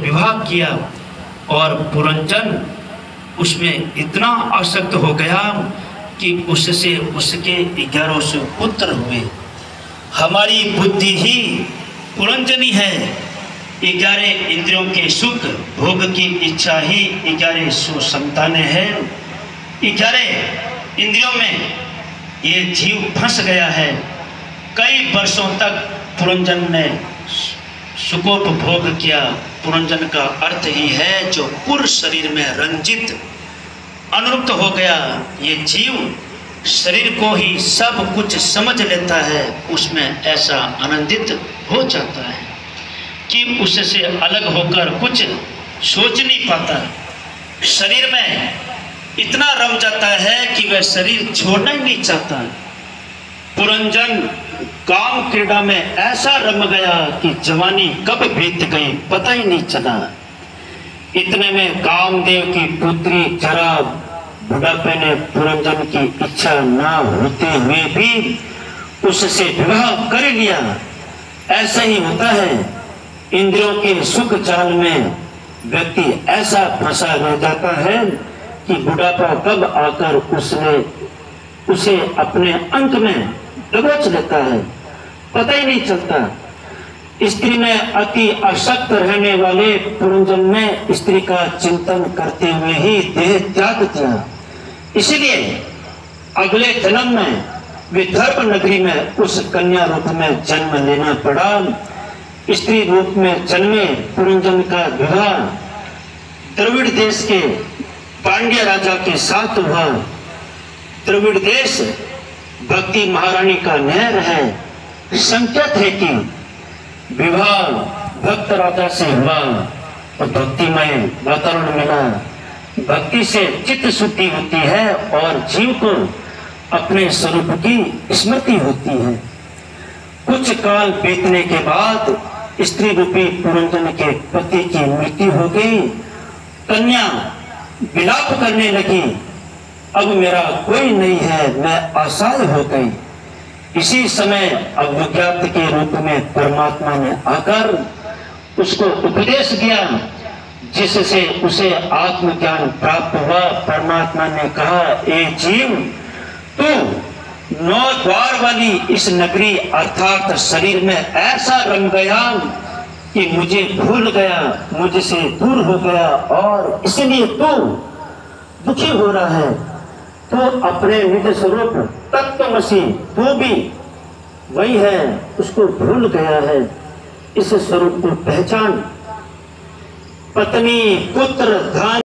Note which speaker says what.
Speaker 1: विवाह किया और पुरंजन उसमें इतना आसक्त हो गया कि उससे उसके 1100 पुत्र हुए। हमारी बुद्धि ही पुरंजनी है। 11 इंद्रियों के सुख भोग की इच्छा ही 1100 संतानें हैं। 11 इंद्रियों में ये जीव फंस गया है। कई वर्षों तक पुरंजन ने सुखोपभोग किया। पुरंजन का अर्थ ही है जो पूर्ण शरीर में रंजित अनुरुक्त हो गया। ये जीव शरीर को ही सब कुछ समझ लेता है, उसमें ऐसा आनंदित हो जाता है कि उससे अलग होकर कुछ सोच नहीं पाता। शरीर में इतना रम जाता है कि वह शरीर छोड़ना ही नहीं चाहता। पुरंजन काम क्रीड़ा में ऐसा रम गया कि जवानी कब बीत गई पता ही नहीं चला। इतने में कामदेव की पुत्री जरा बुढ़ापे ने पुरंजन की इच्छा ना होते हुए भी उससे विवाह कर लिया। ऐसा ही होता है, इंद्रियों के सुख जाल में व्यक्ति ऐसा फंसा रह जाता है कि बुढ़ापा कब आकर उसे अपने अंक में दबोच लेता है, पता ही नहीं चलता। स्त्री में अति आसक्त रहने वाले पुरंजन ने स्त्री का चिंतन करते हुए ही देह त्याग किया। इसलिए अगले जन्म में विदर्भ नगरी में उस कन्या रूप में जन्म लेना पड़ा। स्त्री रूप में जन्मे पुरंजन का विवाह द्रविड़ देश के पांड्य राजा के साथ हुआ। द्रविड़ देश भक्ति महारानी का नहर है। संकेत है कि विवाह भक्त राजा से हुआ और भक्तिमय वातावरण मिला। भक्ति से चित्त शुद्धि होती है और जीव को अपने स्वरूप की स्मृति होती है। कुछ काल बीतने के बाद स्त्री रूपी पुरंजन के पति की मृत्यु हो गई। कन्या विलाप करने लगी, अब मेरा कोई नहीं है, मैं असहाय हो गई। इसी समय अज्ञात के रूप में परमात्मा ने आकर उसको उपदेश दिया, जिससे उसे आत्मज्ञान प्राप्त हुआ। परमात्मा ने कहा, ए जीव, तू 9 द्वार वाली इस नगरी अर्थात शरीर में ऐसा रंग गया कि मुझे भूल गया, मुझसे दूर हो गया और इसलिए तू दुखी हो रहा है। तो अपने निज स्वरूप तत्वमसि तू भी वही है, उसको भूल गया है। इस स्वरूप को पहचान। पत्नी पुत्र धन